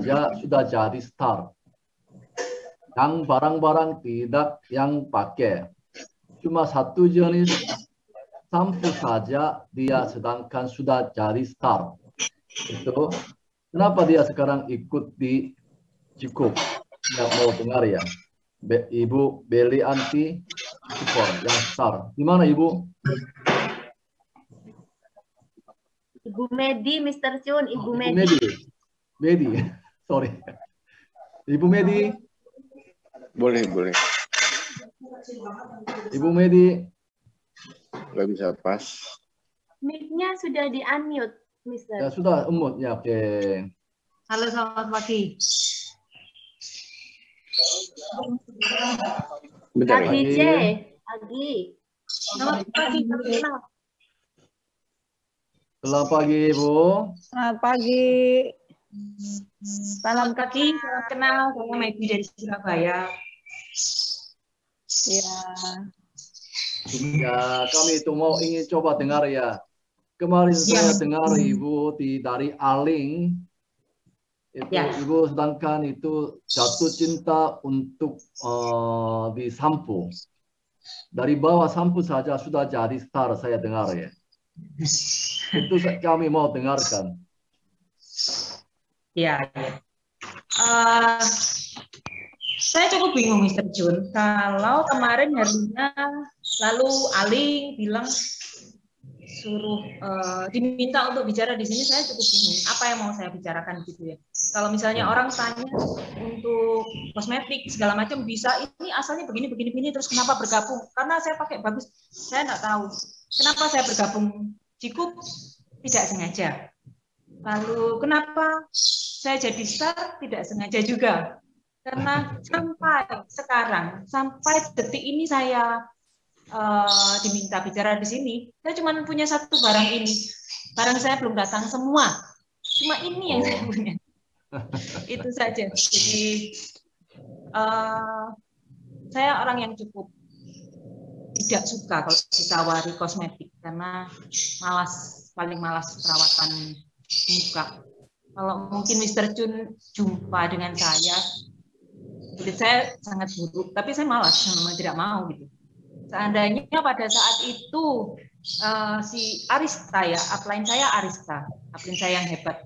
saja sudah jadi star. Yang barang-barang tidak yang pakai. Cuma satu jenis sampo saja dia sedangkan sudah jadi star. Itu kenapa dia sekarang ikut di Cukup? Nggak mau dengar ya. Ibu beli anti super yang star. Di mana Ibu? Ibu Medi, Mr. Chun, Ibu Medi. Medi. Sorry. Ibu Medi. Boleh. Ibu Medi. Nggak bisa pas. Mic-nya sudah di-unmute, Mr. Ya sudah, ya oke. Halo, selamat pagi. Bentar ya. Agi C. Agi. Selamat pagi. Selamat pagi, Ibu. Selamat pagi. Salam pagi, salam kenal. Saya Medi dari Surabaya. Ya. Ya, kami itu ingin coba dengar ya. Kemarin saya dengar Ibu dari Aling. Itu Ibu sedangkan itu jatuh cinta untuk di sampo. Dari bawah sampo saja sudah jadi star, saya dengar ya. Itu kami mau dengarkan. Ya. Saya cukup bingung, Mr. Jun. Kalau kemarin Herlina lalu Aling bilang suruh diminta untuk bicara di sini, saya cukup bingung. Apa yang mau saya bicarakan gitu ya? Kalau misalnya orang tanya untuk kosmetik segala macam bisa, ini asalnya begini terus kenapa bergabung? Karena saya pakai bagus, saya nggak tahu. Kenapa saya bergabung Cukup tidak sengaja. Lalu kenapa saya jadi star tidak sengaja juga. Karena sampai sekarang, sampai detik ini saya diminta bicara di sini, saya cuma punya satu barang ini. Barang saya belum datang semua. Cuma ini yang saya punya. Itu saja. Jadi saya orang yang cukup tidak suka kalau ditawari kosmetik karena paling malas perawatan muka. Kalau mungkin Mr. Chun jumpa dengan saya, kulit saya sangat buruk, tapi saya malas, tidak mau gitu. Seandainya pada saat itu si Arista ya, upline saya Arista, upline saya yang hebat.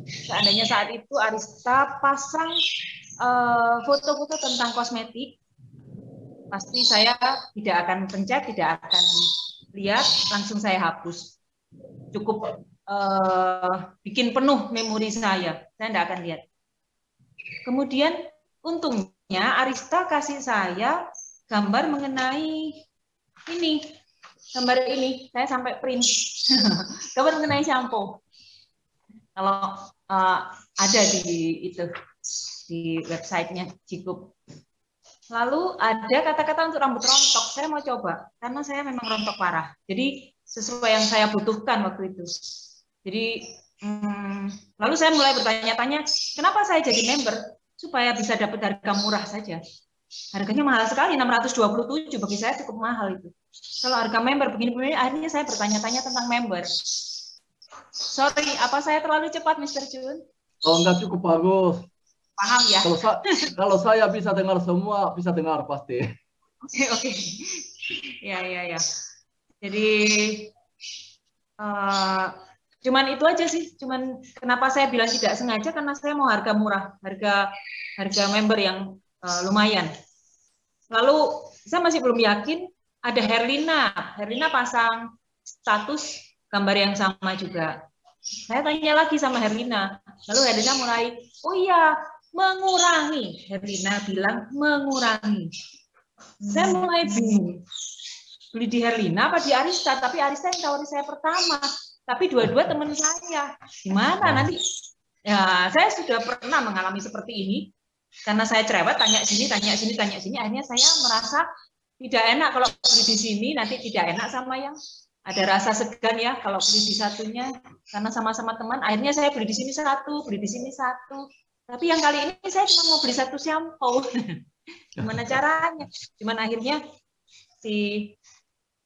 Seandainya saat itu Arista pasang foto-foto tentang kosmetik, pasti saya tidak akan pencet, tidak akan lihat, langsung saya hapus. Cukup bikin penuh memori saya tidak akan lihat. Kemudian untungnya Arista kasih saya gambar mengenai ini, gambar ini, saya sampai print gambar mengenai shampoo. Kalau ada di websitenya Cukup. Lalu ada kata-kata untuk rambut rontok, saya mau coba karena saya memang rontok parah. Jadi sesuai yang saya butuhkan waktu itu. Jadi lalu saya mulai bertanya-tanya, kenapa saya jadi member supaya bisa dapat harga murah saja. Harganya mahal sekali, 627 bagi saya cukup mahal itu. Kalau harga member begini-begini, akhirnya saya bertanya-tanya tentang member. Sorry, apa saya terlalu cepat, Mr. Chun? Oh, enggak, cukup bagus. Paham ya? Kalau saya bisa dengar semua, bisa dengar pasti. Oke. Ya. Jadi cuman itu aja sih. Cuman kenapa saya bilang tidak sengaja karena saya mau harga murah, harga member yang lumayan. Lalu saya masih belum yakin. Ada Herlina pasang status gambar yang sama juga. Saya tanya lagi sama Herlina. Lalu Herlina mulai, oh iya, mengurangi. Herlina bilang mengurangi. Saya mulai bingung. Beli di Herlina apa di Arista? Tapi Arista yang tawari saya pertama. Tapi dua-dua teman saya. Gimana nanti? Ya, saya sudah pernah mengalami seperti ini. Karena saya cerewet, tanya sini. Akhirnya saya merasa tidak enak kalau beli di sini, nanti tidak enak sama yang ada rasa segan ya kalau beli di satunya. Karena sama-sama teman, akhirnya saya beli di sini satu, beli di sini satu. Tapi yang kali ini saya cuma mau beli satu shampoo. Gimana caranya? Cuman akhirnya si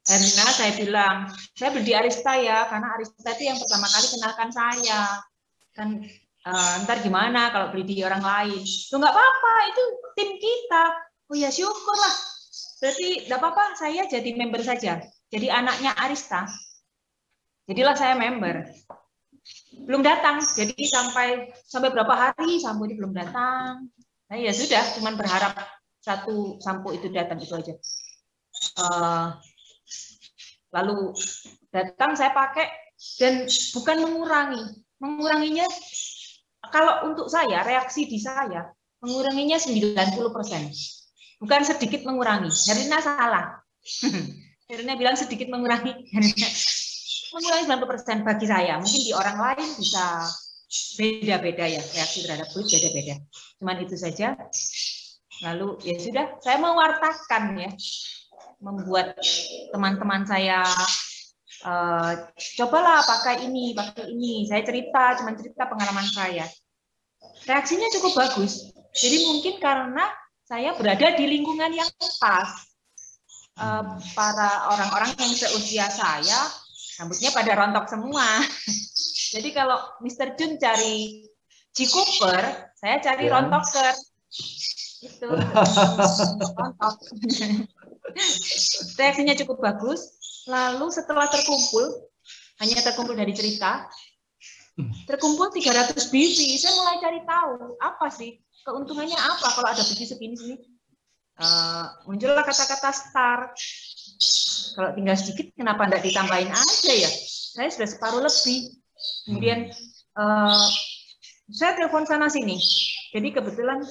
Herlina saya bilang, saya beli di Arista ya, karena Arista itu yang pertama kali kenalkan saya. Kan Ntar gimana kalau beli di orang lain? Loh, nggak apa-apa, itu tim kita. Oh ya syukurlah. Berarti nggak apa-apa, saya jadi member saja. Jadi anaknya Arista. Jadilah saya member. Belum datang, jadi sampai berapa hari sampo ini belum datang. Nah ya sudah, cuman berharap satu sampo itu datang, itu aja. Lalu datang saya pakai, dan bukan menguranginya. Kalau untuk saya, reaksi di saya, menguranginya 90%. Bukan sedikit mengurangi. Herina salah. Herina bilang sedikit mengurangi. Mengurangi 90% bagi saya. Mungkin di orang lain bisa beda-beda ya. Reaksi terhadap kulit beda-beda. Cuman itu saja. Lalu ya sudah, saya mewartakan ya. Membuat teman-teman saya cobalah pakai ini. Saya cuman cerita pengalaman saya. Reaksinya cukup bagus. Jadi mungkin karena saya berada di lingkungan yang pas. Para orang-orang yang seusia saya, rambutnya pada rontok semua. Jadi kalau Mr. Jun cari G. Cooper, saya cari rontoker. Itu rontok. Reaksinya cukup bagus. Lalu setelah hanya terkumpul dari cerita, terkumpul 300 BV. Saya mulai cari tahu apa sih keuntungannya, apa kalau ada BV segini. Muncullah kata-kata start. Kalau tinggal sedikit, kenapa tidak ditambahin aja ya? Saya sudah separuh lebih. Kemudian saya telepon sana sini. Jadi kebetulan,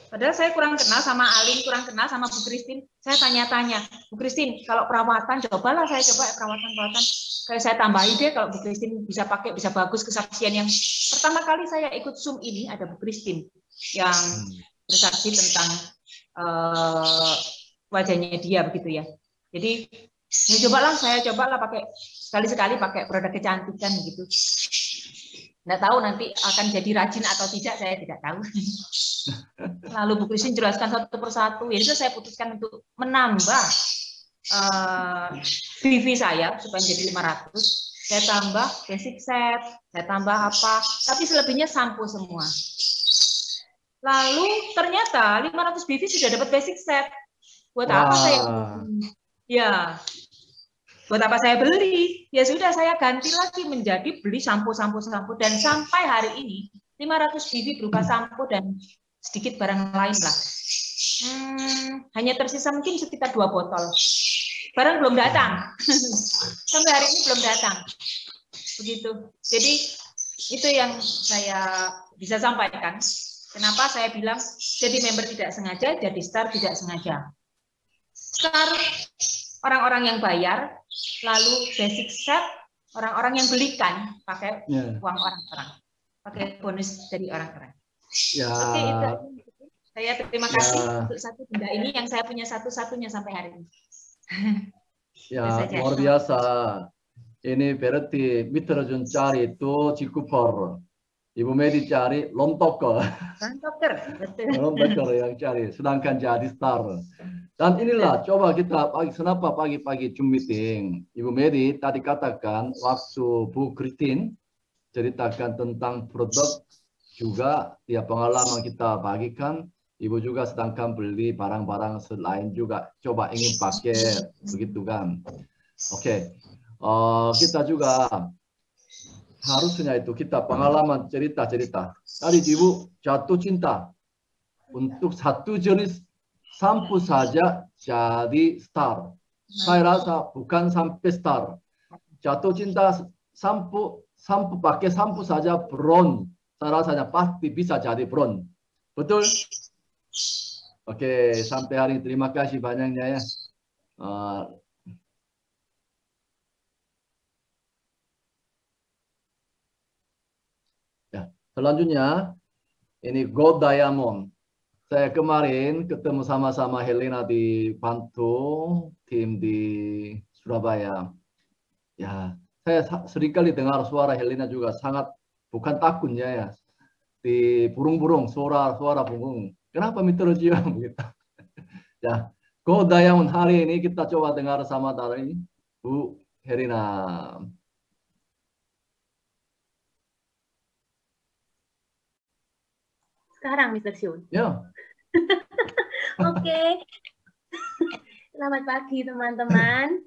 padahal saya kurang kenal sama Alin, kurang kenal sama Bu Christine. Saya tanya-tanya, Bu Christine, kalau perawatan, cobalah saya coba perawatan. Kayak saya tambahin deh, kalau Bu Christine bisa pakai, bisa bagus kesaksian yang pertama kali saya ikut Zoom ini, ada Bu Christine yang bersaksi tentang wajahnya dia begitu ya. Jadi ya saya cobalah pakai sekali-sekali pakai produk kecantikan gitu. Nggak tahu nanti akan jadi rajin atau tidak, saya tidak tahu. Lalu Bu Christine jelaskan satu persatu. Ya itu saya putuskan untuk menambah BV saya supaya jadi 500. Saya tambah basic set, saya tambah apa, tapi selebihnya sampo semua. Lalu ternyata 500 BV sudah dapat basic set. Buat apa saya? Ya, buat apa saya beli? Ya sudah, saya ganti lagi menjadi beli sampo, dan sampai hari ini 500 BV berupa sampo dan sedikit barang lain lah. Hanya tersisa mungkin sekitar 2 botol. Barang belum datang. Sampai hari ini belum datang. Begitu. Jadi itu yang saya bisa sampaikan. Kenapa saya bilang jadi member tidak sengaja, jadi star tidak sengaja. Star orang-orang yang bayar, lalu basic set orang-orang yang belikan pakai uang orang-orang, pakai bonus dari orang-orang. Ya. Oke, itu. Saya terima kasih untuk satu benda ini yang saya punya satu-satunya sampai hari ini. Ya, luar biasa. Ini berarti Mr. Jun cari itu G. Cooper. Ibu Medi cari Lontoker. Lontoker yang cari, sedangkan jadi star. Dan inilah, coba kita kenapa pagi-pagi Zoom meeting. Ibu Medi tadi katakan waktu Bu Christine ceritakan tentang produk juga, ya pengalaman kita bagikan. Ibu juga sedangkan beli barang-barang selain juga coba ingin pakai, begitu kan. Oke, kita juga harusnya itu kita pengalaman cerita-cerita. Tadi Ibu jatuh cinta untuk satu jenis sampo saja jadi star. Saya rasa bukan sampai star. Jatuh cinta sampo pakai sampo saja bron. Saya rasanya pasti bisa jadi bron. Betul? Oke, sampai hari ini terima kasih banyaknya ya. Selanjutnya, ini Gold Diamond. Saya kemarin ketemu sama-sama Helena di Bantu, tim di Surabaya. Ya, saya seringkali dengar suara Helena juga sangat, bukan takutnya ya, di burung-burung, suara burung. Kenapa mitrojiam begitu? Ya, Gold Diamond hari ini kita coba dengar sama dari Bu Helena. Sekarang, Mr. Shun. Ya. Oke. Selamat pagi, teman-teman.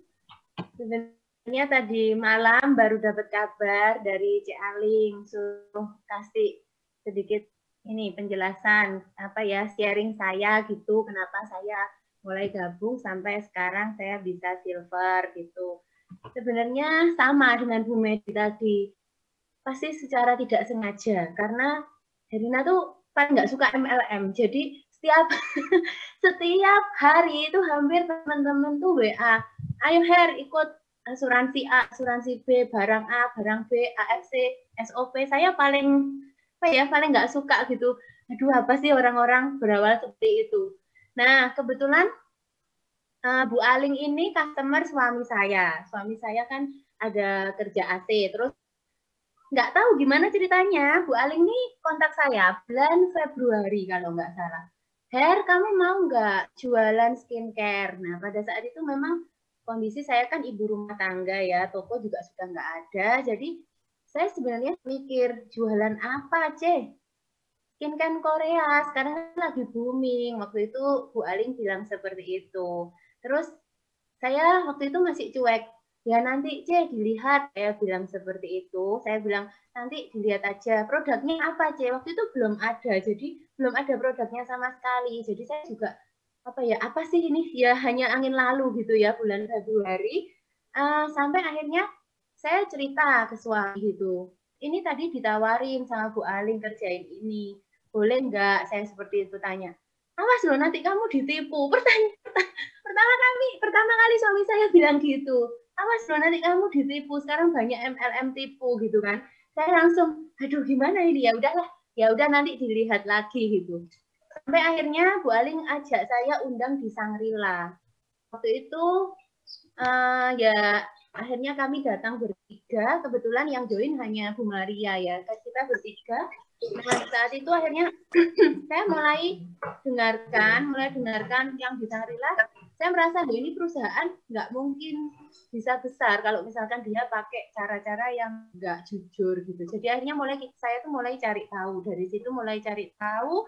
Sebenarnya tadi malam baru dapat kabar dari Cik Aling, suruh kasih sedikit ini penjelasan sharing saya gitu, kenapa saya mulai gabung sampai sekarang saya bisa silver gitu. Sebenarnya sama dengan Bu Medi tadi, pasti secara tidak sengaja karena Herina tuh paling nggak suka MLM, jadi setiap hari itu hampir teman-teman tuh WA, ayo Her ikut asuransi A, asuransi B, barang A, barang B, AFC, SOP. Saya paling nggak suka gitu. Aduh, apa sih orang-orang berawal seperti itu. Nah, kebetulan Bu Aling ini customer suami saya. Suami saya kan ada kerja AC, terus nggak tahu gimana ceritanya. Bu Aling ini kontak saya bulan Februari kalau nggak salah. Her, kamu mau nggak jualan skincare? Nah, pada saat itu memang kondisi saya kan ibu rumah tangga ya, toko juga sudah nggak ada. Jadi saya sebenarnya mikir jualan apa, Ceh? Skincare Korea sekarang lagi booming. Waktu itu Bu Aling bilang seperti itu. Terus saya waktu itu masih cuek. Ya nanti dilihat, saya bilang seperti itu. Saya bilang nanti dilihat aja produknya apa waktu itu belum ada, jadi belum ada produknya sama sekali. Jadi saya juga apa sih ini ya, hanya angin lalu gitu ya bulan Februari. Sampai akhirnya saya cerita ke suami gitu, ini tadi ditawarin sama Bu Aling kerjain ini, boleh nggak? Saya seperti itu tanya. Awas loh nanti kamu ditipu. Pertama kali suami saya bilang gitu. Awas loh nanti kamu ditipu, sekarang banyak MLM tipu gitu kan. Saya langsung, aduh gimana ini, ya udah nanti dilihat lagi gitu. Sampai akhirnya Bu Aling ajak saya undang di Sangrila. Waktu itu ya akhirnya kami datang bertiga, kebetulan yang join hanya Bu Maria ya, kita bertiga. Nah saat itu akhirnya saya mulai dengarkan yang di Sangrila. Saya merasa ini perusahaan nggak mungkin bisa besar kalau misalkan dia pakai cara-cara yang nggak jujur gitu. Jadi akhirnya saya tuh mulai cari tahu, dari situ mulai cari tahu,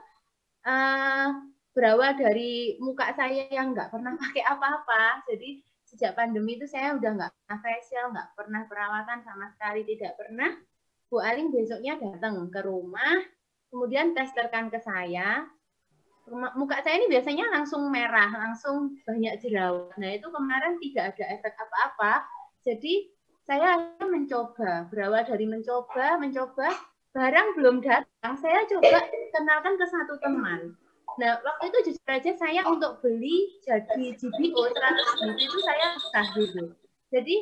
berawal dari muka saya yang nggak pernah pakai apa-apa. Jadi sejak pandemi itu saya udah nggak pernah facial, nggak pernah perawatan sama sekali, tidak pernah. Bu Aling besoknya datang ke rumah, kemudian testerkan ke saya. Muka saya ini biasanya langsung merah, langsung banyak jerawat. Nah itu kemarin tidak ada efek apa-apa. Jadi saya mencoba, berawal dari mencoba, barang belum datang, saya coba kenalkan ke satu teman. Nah waktu itu jujur aja saya untuk beli jadi GBO 100 ml itu saya susah gitu. Jadi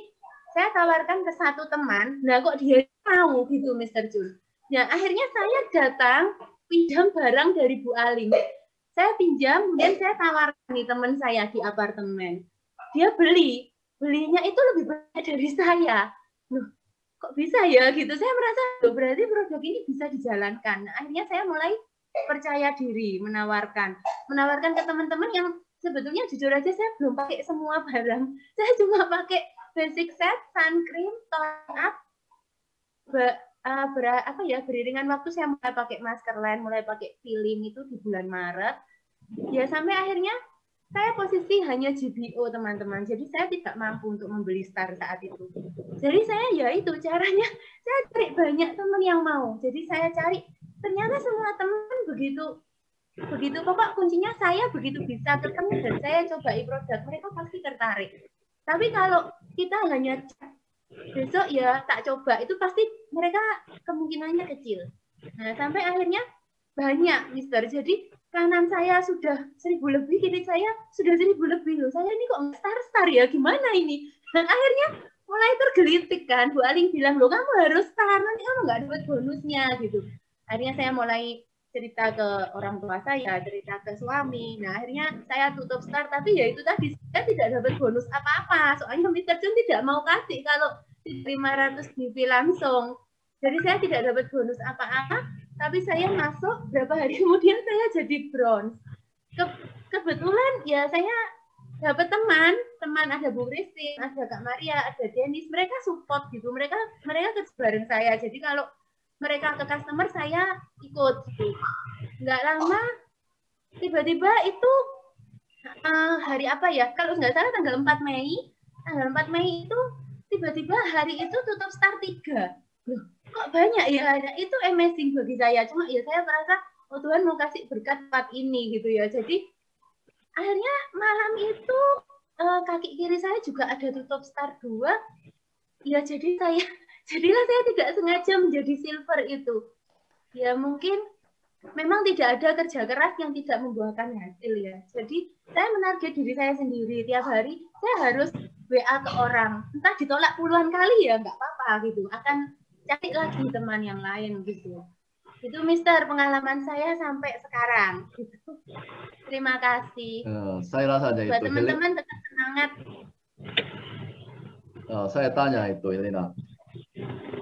saya tawarkan ke satu teman, nah kok dia mau gitu Mr. Jun. Nah akhirnya saya datang pinjam barang dari Bu Aling. Saya pinjam, kemudian saya tawarkan nih teman saya di apartemen. Dia belinya itu lebih banyak dari saya. Loh, kok bisa ya gitu? Saya merasa berarti produk ini bisa dijalankan. Nah, akhirnya saya mulai percaya diri menawarkan ke teman-teman yang sebetulnya jujur aja saya belum pakai semua barang. Saya cuma pakai basic set, sun cream, tone up, beriringan waktu saya mulai pakai masker lain, mulai pakai peeling itu di bulan Maret. Ya sampai akhirnya saya posisi hanya GBO teman-teman. Jadi saya tidak mampu untuk membeli Star saat itu. Jadi saya ya itu caranya, saya cari banyak teman yang mau. Jadi saya cari, ternyata semua teman begitu pokok kuncinya saya begitu bisa ketemu dan saya cobai produk, mereka pasti tertarik. Tapi kalau kita hanya besok ya tak coba, itu pasti mereka kemungkinannya kecil. Nah sampai akhirnya banyak Mister. Jadi kanan saya sudah 1.000 lebih, kiri saya sudah 1.000 lebih loh. Saya ini kok star ya, gimana ini? Dan akhirnya mulai tergelitik kan. Bu Aling bilang, loh kamu harus star, nanti kamu nggak dapat bonusnya gitu. Akhirnya saya mulai cerita ke orang tua saya, cerita ke suami. Nah akhirnya saya tutup Star, tapi ya itu tadi saya tidak dapat bonus apa-apa. Soalnya Mr. Jun tidak mau kasih kalau 500 DP langsung. Jadi saya tidak dapat bonus apa-apa. Tapi saya masuk, berapa hari kemudian saya jadi bronze. Kebetulan ya saya dapat teman ada Bu Christine, ada Kak Maria, ada Dennis, mereka support gitu, mereka kerja bareng saya. Jadi kalau mereka ke customer, saya ikut. Nggak lama, tiba-tiba itu hari apa ya? Kalau nggak salah tanggal 4 Mei. Tanggal 4 Mei itu tiba-tiba hari itu tutup start 3. Loh, kok banyak ya? Itu amazing bagi saya. Cuma ya saya merasa, oh Tuhan mau kasih berkat tempat ini gitu ya. Jadi akhirnya malam itu kaki kiri saya juga ada tutup start 2. Ya jadilah saya tidak sengaja menjadi silver itu. Ya mungkin memang tidak ada kerja keras yang tidak membuahkan hasil ya. Jadi saya menarget diri saya sendiri. Tiap hari saya harus WA ke orang. Entah ditolak puluhan kali ya nggak apa-apa gitu. Akan cari lagi teman yang lain gitu. Itu Mister pengalaman saya sampai sekarang. Gitu. Terima kasih. Saya rasa aja buat itu. teman-teman tetap semangat. Saya tanya itu Helena.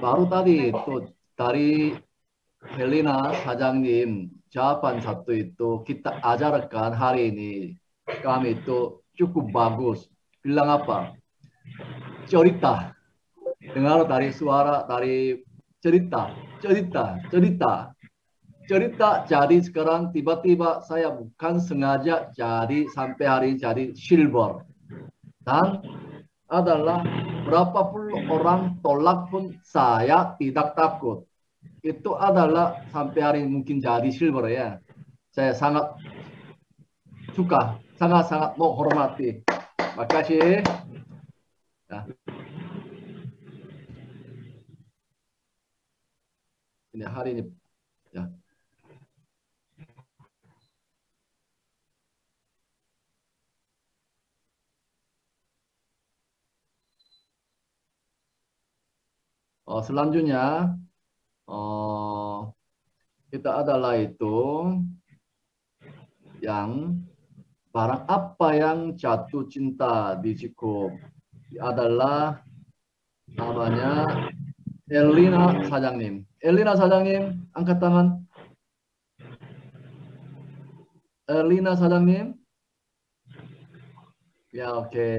Baru tadi itu dari Helena sa장님 jawaban satu itu kita ajarkan hari ini. Kami itu cukup bagus. Bilang apa? Cerita. Dengar dari suara, dari cerita. Jadi sekarang tiba-tiba saya bukan sengaja jadi sampai hari jadi silver. Dan adalah berapa puluh orang tolak pun saya tidak takut. Itu adalah sampai hari mungkin jadi silver ya. Saya sangat suka, sangat-sangat menghormati. Makasih. Ya. Ini hari ini. Ya. Selanjutnya kita adalah itu yang barang apa yang jatuh cinta di Cikup adalah namanya Elina 사장님. Elina 사장님 angkat tangan. Elina 사장님. Ya oke.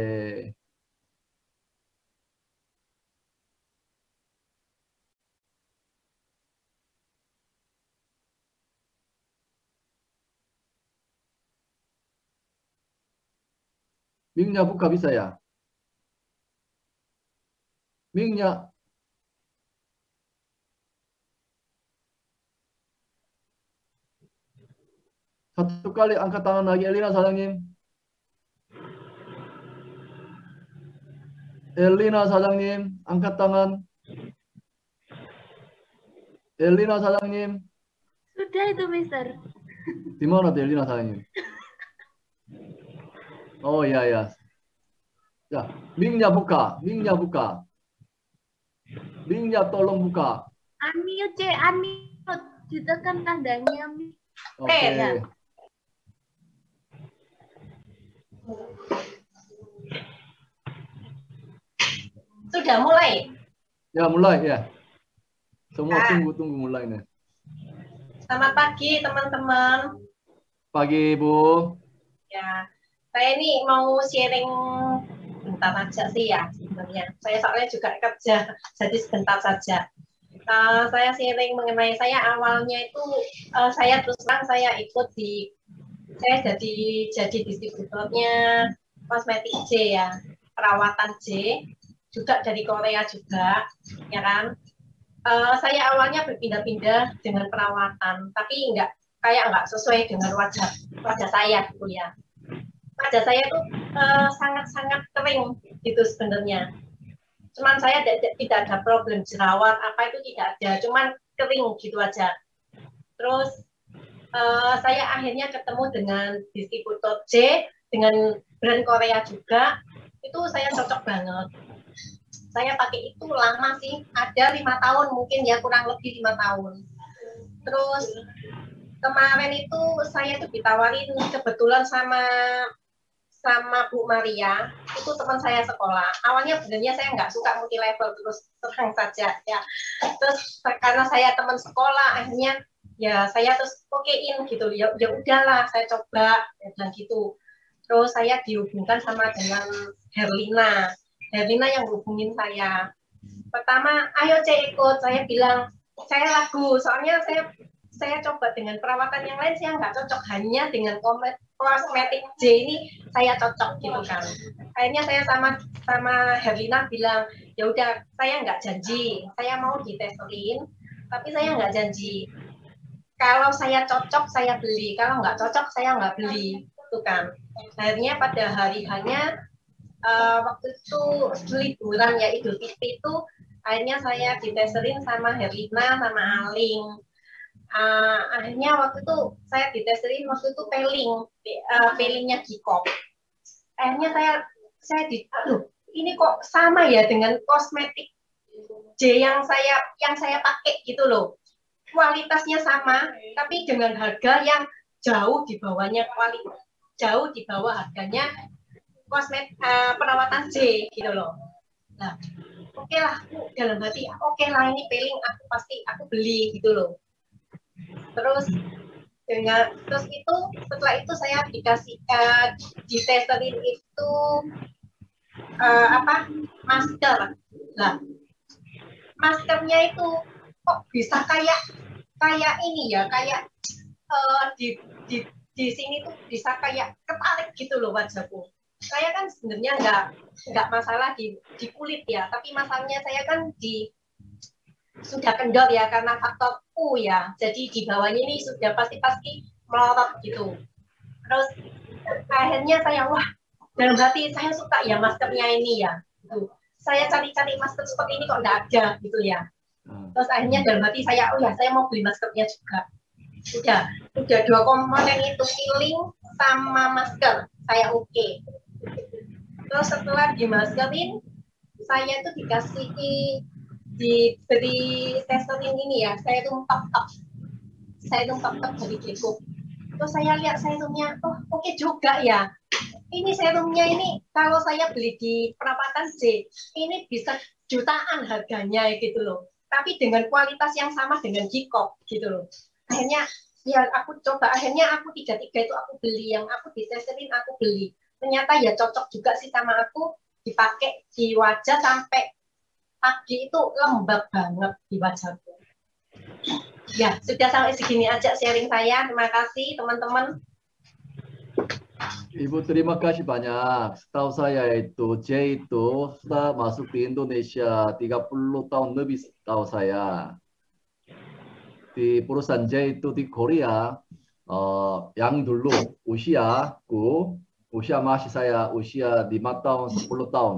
Mingnya buka bisa ya? Mingnya. Satu kali angkat tangan lagi Elina 사장님. Elina 사장님 angkat tangan. Elina 사장님. Sudah itu Mister. Di mana tuh Elina 사장님? Oh ya ya. Ya, Mingnya buka, Mingnya buka. Mingnya tolong buka. Unmute, unmute. Ditekan tandanya. Oke. Ya. Sudah mulai? Ya, mulai ya. Semua tunggu mulai nih. Selamat pagi teman-teman. Pagi Bu. Ya, saya ini mau sharing bentar aja sih ya sebenarnya. Saya soalnya juga kerja, jadi sebentar saja. Saya sharing mengenai saya awalnya itu saya terus terang saya ikut saya jadi distributornya kosmetik J ya, perawatan J, juga dari Korea juga, ya kan. Saya awalnya berpindah-pindah dengan perawatan, tapi nggak sesuai dengan wajah saya gitu ya. Wajah saya tuh sangat-sangat kering gitu sebenarnya. Cuman saya tidak ada problem jerawat apa itu tidak ada, cuman kering gitu aja. Terus saya akhirnya ketemu dengan distributor J dengan brand Korea juga, itu saya cocok banget. Saya pakai itu lama sih, ada 5 tahun mungkin ya, kurang lebih 5 tahun. Terus kemarin itu saya tuh ditawarin kebetulan sama Bu Maria, itu teman saya sekolah. Awalnya sebenarnya saya nggak suka multi level, terus terang saja ya. Terus karena saya teman sekolah, akhirnya ya saya terus okein gitu. Ya udahlah, saya coba dan gitu. Terus saya dihubungkan sama dengan Herlina yang hubungin saya. Pertama, ayo Cek ikut. Saya bilang, saya ragu, soalnya saya coba dengan perawatan yang lain saya nggak cocok, hanya dengan kosmetik J ini saya cocok gitu kan. Akhirnya saya sama Herlina bilang, ya udah saya nggak janji, saya mau ditestorin, tapi saya nggak janji. Kalau saya cocok saya beli, kalau nggak cocok saya nggak beli, itu kan. Akhirnya pada hari hanya waktu itu liburan ya Idul Fitri itu, akhirnya saya ditestorin sama Herlina sama Aling. Akhirnya waktu itu saya ditestorin waktu itu peelingnya Gikop. Akhirnya aduh, ini kok sama ya dengan kosmetik J yang saya pakai gitu loh. Kualitasnya sama, tapi dengan harga yang jauh di bawahnya jauh di bawah harganya perawatan J gitu loh. Nah, oke lah, dalam hati oke lah ini peeling aku beli gitu loh. Terus itu setelah itu saya dikasih ditestorin itu masker. Nah, maskernya itu kok bisa kayak ini ya, kayak di sini tuh bisa kayak ketarik gitu loh wajahku. Saya kan sebenarnya nggak masalah di kulit ya, tapi masalahnya saya kan sudah kendor ya karena faktor U ya, jadi di bawahnya ini sudah pasti melorot gitu. Terus akhirnya saya dalam hati saya suka ya maskernya ini ya, gitu. Saya cari-cari masker seperti ini kok nggak ada gitu ya. Terus akhirnya dalam hati saya saya mau beli maskernya juga. Udah 2 komponen itu, peeling sama masker saya oke. Terus setelah dimaskerin, saya tuh diberi testorin ini ya, saya tumpap dari Gikop. Terus saya lihat serumnya, oke juga ya. Ini serumnya ini kalau saya beli di perawatan J, ini bisa jutaan harganya gitu loh. Tapi dengan kualitas yang sama dengan Gikop gitu loh. Akhirnya ya aku coba, akhirnya aku 3 itu aku beli, yang aku ditestorin aku beli. Ternyata ya cocok juga sih sama aku, dipakai di wajah sampai pagi itu lembab banget di wajahku. Ya, sudah sampai segini aja sharing saya. Terima kasih teman-teman. Ibu terima kasih banyak. Setahu saya itu J itu sudah masuk di Indonesia 30 tahun lebih setahu saya. Di perusahaan J itu di Korea yang dulu usiaku masih saya usia 5 tahun 10 tahun.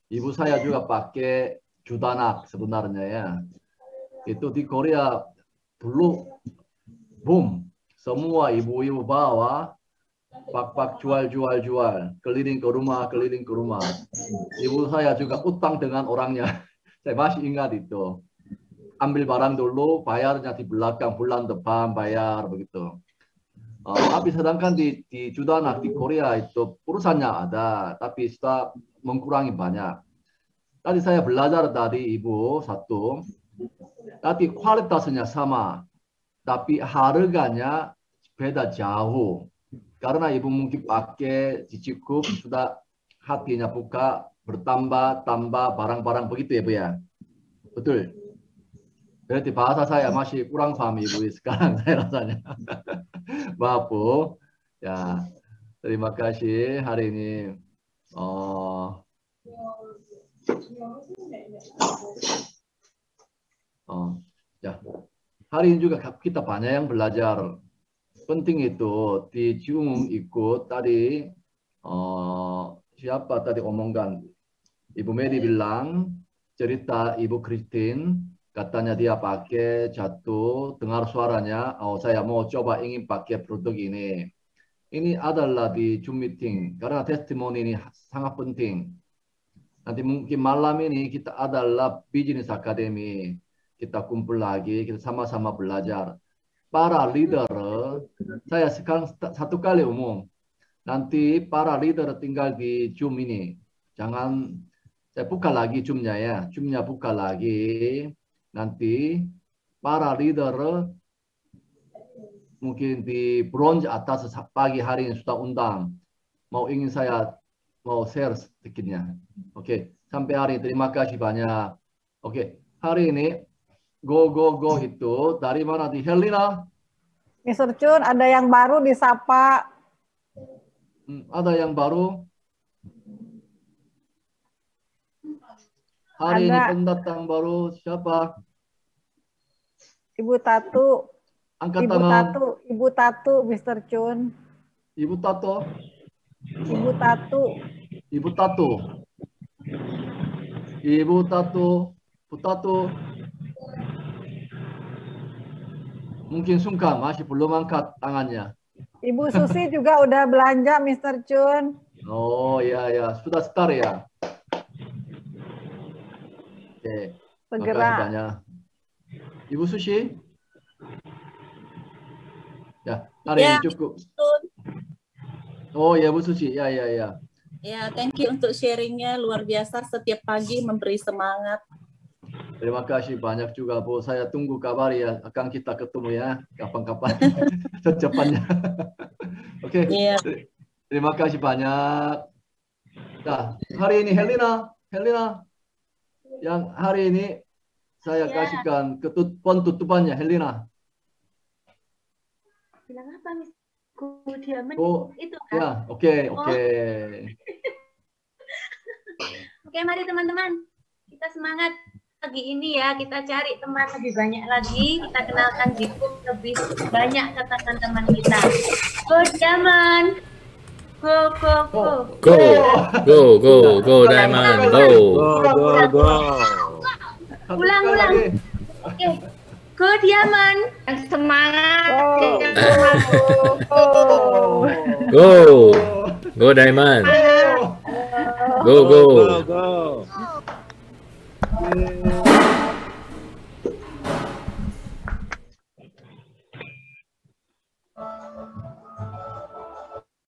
Ibu saya juga pakai Judanak sebenarnya ya. Itu di Korea dulu boom. Semua ibu-ibu bawa pak jual keliling ke rumah. Ibu saya juga utang dengan orangnya. Saya masih ingat itu. Ambil barang dulu, bayarnya di belakang, bulan depan bayar begitu. Tapi sedangkan di Judanak di Korea itu perusahaannya ada, tapi sudah mengurangi banyak. Tadi saya belajar dari ibu satu, tapi kualitasnya sama, tapi harganya beda jauh. Karena ibu mungkin pakai cukup sudah hatinya buka bertambah barang-barang begitu ya Bu ya, betul. Berarti bahasa saya masih kurang paham Ibu sekarang saya rasanya. Maaf Bu. Ya, terima kasih hari ini. Ya, hari ini juga kita banyak yang belajar. Penting itu di Zoom ikut tadi siapa tadi omongkan Ibu Mary bilang cerita Ibu Christine. Katanya dia pakai jatuh, dengar suaranya, saya mau coba ingin pakai produk ini. Ini adalah di Zoom meeting, karena testimoni ini sangat penting. Nanti mungkin malam ini kita adalah Business Academy. Kita kumpul lagi, kita sama-sama belajar. Para leader, saya sekarang satu kali umum. Nanti para leader tinggal di Zoom ini. Jangan, saya buka lagi Zoom-nya ya. Zoom-nya buka lagi. Nanti para leader mungkin di bronze atas pagi hari ini sudah undang. Ingin saya mau share sedikitnya. Oke, sampai hari ini terima kasih banyak. Oke, hari ini go itu dari mana di Helena? Mr. Chun, ada yang baru disapa. Ada yang baru? Hari ini Ada. pendatang baru siapa? Ibu Tatu. Angkat Ibu tangan. Tatu. Ibu Tatu, Mr. Chun. Ibu Tato. Ibu Tatu. Ibu Tato. Ibu Tato. Ibu Tato. Mungkin sungkan, masih belum angkat tangannya. Ibu Susi juga udah belanja, Mr. Chun. Oh ya ya, sudah start ya. Oke, makasih Segera. banyak. Ibu Susi? Ya, hari Ya, ini cukup. Chun. Oh ya, Bu Susi. Ya ya ya. Ya, thank you untuk sharingnya, luar biasa, setiap pagi memberi semangat. Terima kasih banyak juga, Bu. Saya tunggu kabar ya. Akan kita ketemu ya, kapan-kapan. Secepatnya. Oke. Iya. Terima kasih banyak. Nah, hari ini Helena, yang hari ini saya Ya. kasihkan penutupannya, Helena. Bilang apa, Miss? Diamen Oh, itu kan? ya, oke. Oke, mari teman-teman. Kita semangat pagi ini ya. Kita cari teman lebih banyak lagi. Kita kenalkan Jikun lebih banyak ke teman-teman kita. Go Diamond. Go. Go, Diamond, go. Ulang. Oke. Go Diamond. Yang semangat. Go, Diamond. Go.